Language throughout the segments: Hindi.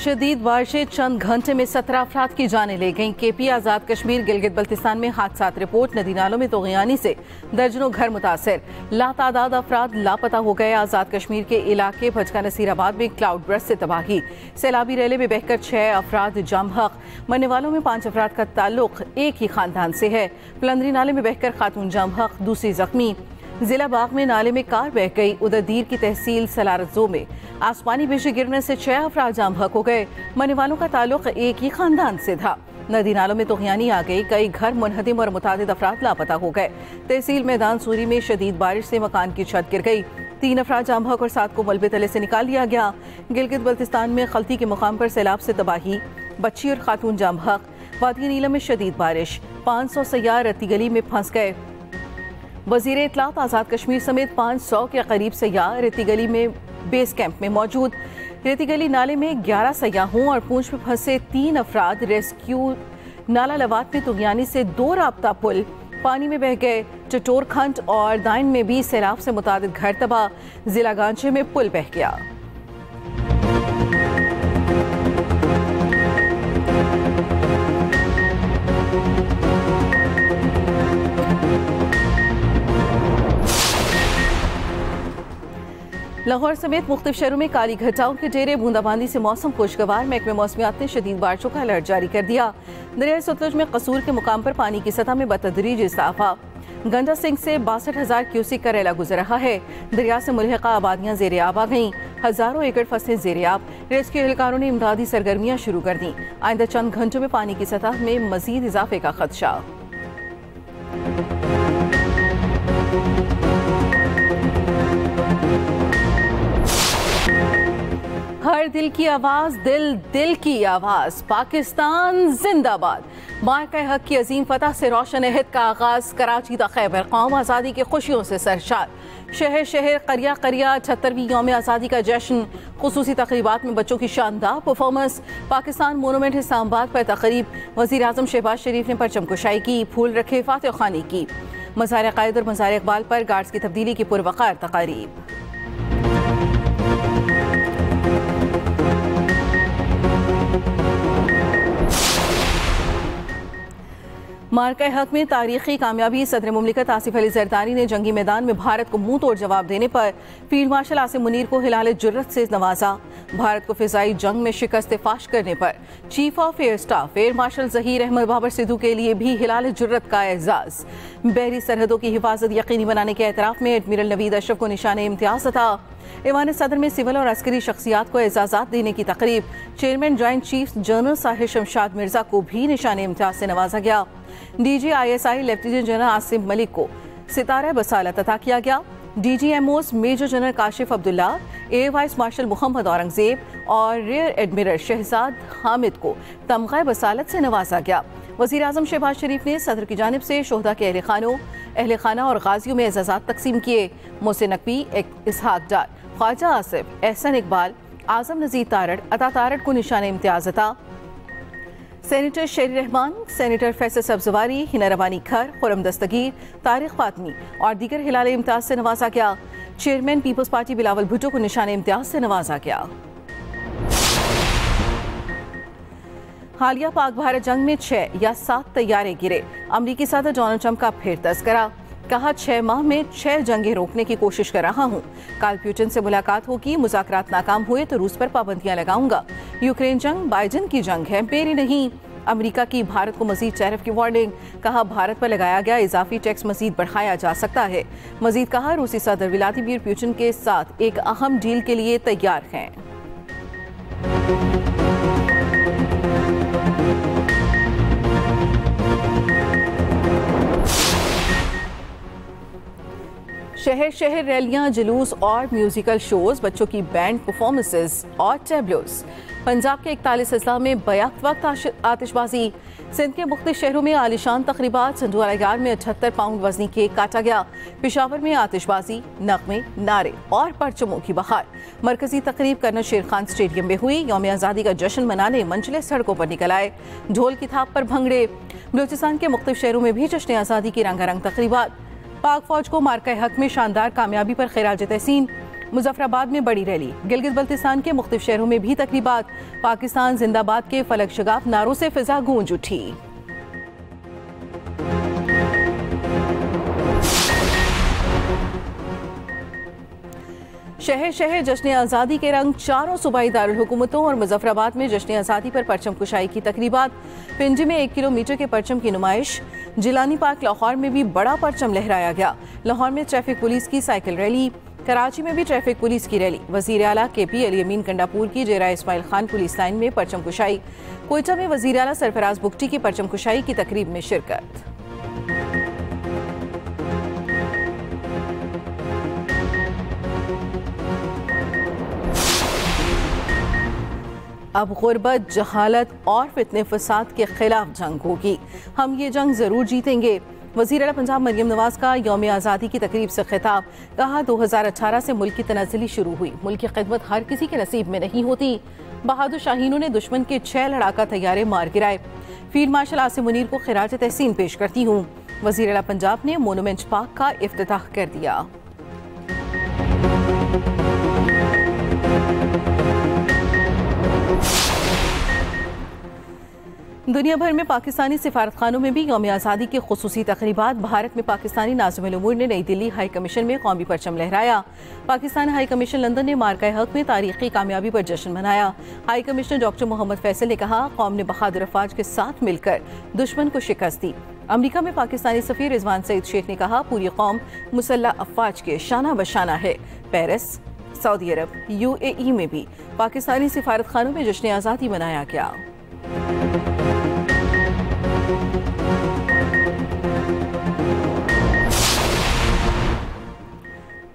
शदीद बारिशें चंद घंटे में 17 अफराद की जानें ले गईं। केपी आज़ाद कश्मीर गिलगित बल्तिस्तान में हादसात रिपोर्ट। नदी नालों में तोग़यानी से दर्जनों घर मुतासर, लातादाद अफराद लापता हो गए। आज़ाद कश्मीर के इलाके भजका नसीराबाद में क्लाउड बर्स्ट से तबाही। सैलाबी रैले में बहकर 6 अफराद जामहक। मरने वालों में 5 अफराद का ताल्लुक एक ही खानदान से है। पलंदरी नाले में बहकर खातून जामहक, दूसरी जख्मी। जिला बाग में नाले में कार बह गई। उधर दीर की तहसील सलारजो में आसमानी बिजली गिरने से 6 अफराद जामहक हो गए। मरने वालों का ताल्लुक एक ही खानदान से था। नदी नालों में तोग़यानी आ गई। कई घर मुनहदिम और मुतादिद अफराद लापता हो गए। तहसील मैदान सूरी में शदीद बारिश से मकान की छत गिर गई। 3 अफराद जामहक और 7 को मलबे तले से निकाल लिया गया। गिलगित बल्तिस्तान में खलती के मुकाम पर सैलाब से तबाही, बच्ची और खातून जामहक। वादी नीलम में शदीद बारिश, 500 सैयार रत्ती गली में फंस गए। वज़ीर इत्तलात आज़ाद कश्मीर समेत 500 के करीब सैयाह रेती गली में बेस कैंप में मौजूद। रेती गली नाले में 11 सैयाहों और पूंछ में फंसे 3 अफराद रेस्क्यू। नाला लवात में तुगयानी से 2 राब्ता पुल पानी में बह गए। चटोर खंड और दाइन में भी सैलाब से मुतादिद घर तबाह। जिला गांचे में पुल बह गया। लाहौर समेत मुख्तलिफ शहरों में काली घटाओं के डेरे। बूंदाबांदी से मौसम खुशगवार। महकमे मौसमियात ने शदीद बारिशों का अलर्ट जारी कर दिया। दरिया सतलुज में कसूर के मुकाम पर पानी की सतह में बतदरीज इजाफा। गंडा सिंह से 62,000 क्यूसिक का रेला गुजर रहा है। दरिया से मुल्हिका आबादियां जेर आब आ गईं। हजारों एकड़ फसलें जेर आब। रेस्क्यू एहलकारों ने इमदादी सरगर्मियां शुरू कर दी। आइंदा चंद घंटों में पानी की सतह में मजीद इजाफे का खदशा। हर दिल की आवाज, दिल की आवाज। पाकिस्तान जिंदाबाद। मार्का हक की अजीम फतह से रोशन अहद का आगाज। कराची ता खैबर कौम आज़ादी की खुशियों से सरशार। शहर शहर करिया करिया 76वीं यौम आज़ादी का जश्न। खुसूसी तकरीबात में बच्चों की शानदार परफॉर्मेंस। पाकिस्तान मोनूमेंट इस्लामाबाद पर तकरीब। वज़ीर आज़म शहबाज शरीफ ने परचम कुशाई की, फूल रखे, फातिह खानी की। मज़ार कायद और मज़ार इकबाल पर गार्ड्स की तब्दीली की पुरवकार तकारीब। मार्का हक में तारीखी कामयाबी। सदर मुमलिकत आसिफ अली जरदारी ने जंगी मैदान में भारत को मुंह तोड़ जवाब देने पर फील्ड मार्शल आसिम मुनीर को हिलाल जुर्रत से नवाजा। भारत को फिजाई जंग में शिकस्त फाश करने पर chief of air staff air marshal Zaheer Ahmed Babar Sidhu के लिए भी हिलाल जुर्रत का एजाज। बहरी सरहदों की हिफाजत यकीनी बनाने के एतराफ में एडमिरल नवीद अशरफ को निशान इम्तियाज था। ईवान सदर में सिविल और अस्करी शख्सियात को एजाजात देने की तकरीब। Chairman joint chief general Sahir Shamshad Mirza को भी निशान इम्तियाज से नवाजा गया। DGISI lieutenant general Asim Malik को सितारा बसालत अता किया गया। DGMOs major general Kashif Abdullah, air vice marshal Mohammad Aurangzeb और रियर एडमिरल शहजाद हामिद को तमगा बसालत से नवाजा गया। वज़ीर आज़म शहबाज शरीफ ने सदर की जानिब से शोहदा के अहल खाना और गाजियों में एजाज़ात तकसीम किए। मोहसिन नकवी, इसहाक डार, ख्वाजा आसिफ, एहसन इकबाल, आज़म नज़ीर तारड़, अता तारड़ को निशान इम्तियाज अता। सेनेटर शेरी रहमान, सेनेटर फैसल सब्जवारी, हिना रवानी खर, खुरम दस्तगीर, तारिक फातमी और दीगर हिलाल इम्तियाज से नवाजा गया। चेयरमैन पीपल्स पार्टी बिलावल भुट्टो को निशान इम्तियाज से नवाजा गया। हालिया पाक भारत जंग में 6 या 7 तैयारे गिरे। अमरीकी सदर डोनाल्ड ट्रंप का फिर तस्करा। कहा 6 माह में 6 जंगें रोकने की कोशिश कर रहा हूँ। काल प्यूटन से मुलाकात होगी। मुज़ाकरात नाकाम हुए तो रूस पर पाबंदियां लगाऊंगा। यूक्रेन जंग बाइडेन की जंग है, मेरी नहीं। अमेरिका की भारत को मजीद टैरिफ की वार्निंग। कहा भारत पर लगाया गया इजाफी टैक्स मजीद बढ़ाया जा सकता है। मजीद कहा रूसी सदर व्लादिमीर पुतिन के साथ एक अहम डील के लिए तैयार हैं। शहर शहर रैलियां, जुलूस और म्यूजिकल शोज, बच्चों की बैंड परफॉर्मेंसेस और टैबलोस। पंजाब के 41 अजला में बैक वक्त आतिशबाजी। सिंध के मुख्तलिफ शहरों में आलिशान तकरीबात। संधुवाला यार्ड में 78 पाउंड वजनी केक काटा गया। पेशावर में आतिशबाजी, नगमे, नारे और परचमों की बहार। मरकजी तकरीब कर्नल शेर खान स्टेडियम में हुई। यौम आज़ादी का जश्न मनाने मंजिले सड़कों पर निकल आए। ढोल की थाप पर भंगड़े। बलूचिस्तान के मुख्तलिफ शहरों में भी जश्न आज़ादी की रंगारंग तकरीबात। पाक फौज को मार्का हक में शानदार कामयाबी पर खिराज तहसीन। मुजफ्फराबाद में बड़ी रैली, गिलगित बल्तिस्तान के मुख्तलिफ शहरों में भी तकरीबात। पाकिस्तान जिंदाबाद के फलक शगाफ नारों से फिजा गूंज उठी। शहर शहर जश्न आज़ादी के रंग, चारों सूबाई दारुल हुकूमतों और मुजफ्फराबाद में जश्न आज़ादी पर परचम कुशाई की तकरीबात। पिंडी में 1 किलोमीटर के परचम की नुमाइश। जिलानी पार्क लाहौर में भी बड़ा परचम लहराया गया। लाहौर में ट्रैफिक पुलिस की साइकिल रैली, कराची में भी ट्रैफिक पुलिस की रैली। वज़ीर आला KP अली अमीन कंडापुर की जेरा इस्माइल खान पुलिस लाइन में परचम कुशाई। कोयटा में वज़ीर आला सरफराज बुगटी की परचम कुशाई की तकरीब में शिरकत। अब गुर्बत, जहालत और फितने फसाद के खिलाफ जंग होगी। हम ये जंग जरूर जीतेंगे। वज़ीर आला पंजाब मरियम नवाज का यौम आज़ादी की तकरीब से खिताब। कहा 2018 से मुल्क की तनाज़ुली शुरू हुई। मुल्क की खिदमत हर किसी के नसीब में नहीं होती। बहादुर शाहीनों ने दुश्मन के 6 लड़ाका तैयारे मार गिराए। फील्ड मार्शल आसिम मुनीर को खिराज तहसीन पेश करती हूँ। वज़ीर आला पंजाब ने मोनूमेंट पार्क का इफ्तिताह कर दिया। दुनिया भर में पाकिस्तानी सिफारत खानों में भी यौम आज़ादी की खुसूसी तकरीबात। भारत में पाकिस्तानी नाज़िमुल उमूर ने नई दिल्ली हाई कमीशन में कौमी परचम लहराया। पाकिस्तान हाई कमीशन लंदन ने मार्का हक में तारीखी कामयाबी पर जश्न मनाया। High commissioner doctor Mohammad Faisal ने कहा, कौम ने बहादुर अफवाज के साथ मिलकर दुश्मन को शिकस्त दी। अमरीका में पाकिस्तानी सफ़ीर रिजवान सईद शेख ने कहा, पूरी कौम मुसल्लह अफवाज के शाना बशाना है। पेरिस, सऊदी अरब, UAE में भी पाकिस्तानी सिफारत खानों में जश्न आज़ादी मनाया गया।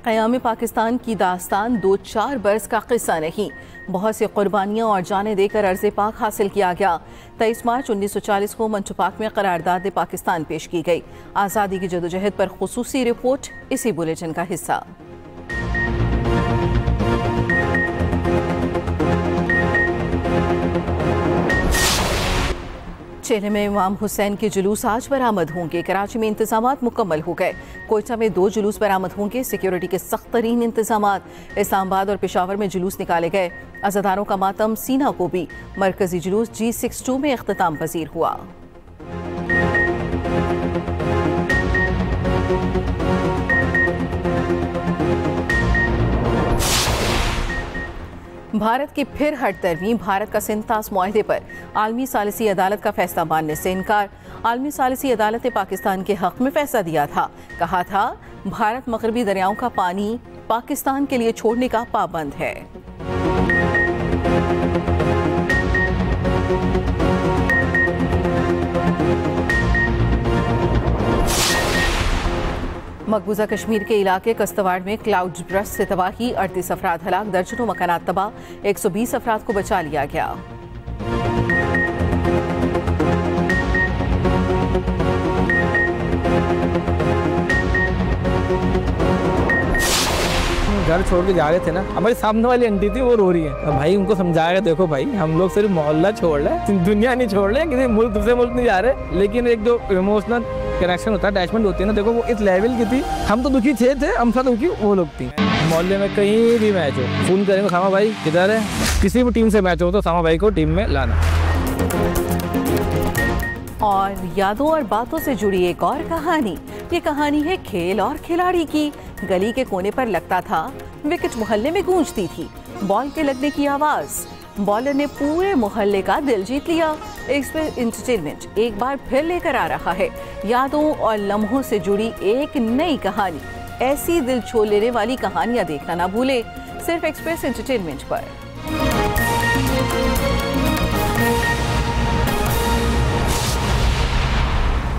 क़याम पाकिस्तान की दास्तान 2-4 बरस का किस्सा नहीं, बहुत सी कुर्बानियाँ और जानें देकर अर्ज़ पाक हासिल किया गया। 23 मार्च 1940 को मंच पाक में करारदाद पाकिस्तान पेश की गई। आज़ादी की जदोजहद पर खुसूसी रिपोर्ट इसी बुलेटिन का हिस्सा। चेहरे में इमाम हुसैन के जुलूस आज बरामद होंगे। कराची में इंतजामात मुकम्मल हो गए। कोयटा में 2 जुलूस बरामद होंगे। सिक्योरिटी के सख्त तरीन इंतजामात। इस्लामाबाद और पेशावर में जुलूस निकाले गए। अज़ादारों का मातम सीना को भी। मरकजी जुलूस G62 में इख्तिताम पजीर हुआ। भारत की फिर हट दरमी, भारत का सिंतास मुआहदे पर आलमी सालिसी अदालत का फैसला मानने से इनकार। आलमी सालिसी अदालत ने पाकिस्तान के हक में फैसला दिया था। कहा था, भारत मगरबी दरियाओं का पानी पाकिस्तान के लिए छोड़ने का पाबंद है। मकबूजा कश्मीर के इलाके कस्तवाड़ में क्लाउड ब्रस्ट से तबाही, 38 अफराद हलाक, दर्जनों मकानात तबाह, 120 अफराद को बचा लिया गया। घर छोड़ के जा रहे थे ना, हमारी सामने वाली आंटी थी, वो रो रही है। अब भाई उनको समझाया, देखो भाई हम लोग सिर्फ मोहल्ला छोड़ रहे, दुनिया नहीं छोड़ रहे, किसी मुल्क दूसरे मुल्क नहीं जा रहे, लेकिन एक जो इमोशनल कनेक्शन होता है, अटैचमेंट होती है ना, देखो वो इस लेवल की थी। हम तो दुखी थे, हमसे दुखी वो लोग थी। मोहल्ले में कहीं भी मैच हो, फोन करेंगे, सामा भाई किधर है, किसी भी टीम से मैच हो तो सामा भाई को टीम में लाना। और यादों और बातों से जुड़ी एक और कहानी। ये कहानी है खेल और खिलाड़ी की। गली के कोने पर लगता था, विकेट मोहल्ले में गूंजती थी, बॉल के लगने की आवाज। बॉलर ने पूरे मोहल्ले का दिल जीत लिया। एक्सप्रेस एंटरटेनमेंट एक बार फिर लेकर आ रहा है यादों और लम्हों से जुड़ी एक नई कहानी। ऐसी दिल छोड़ लेने वाली कहानियां देखना ना भूले, सिर्फ एक्सप्रेस एंटरटेनमेंट पर।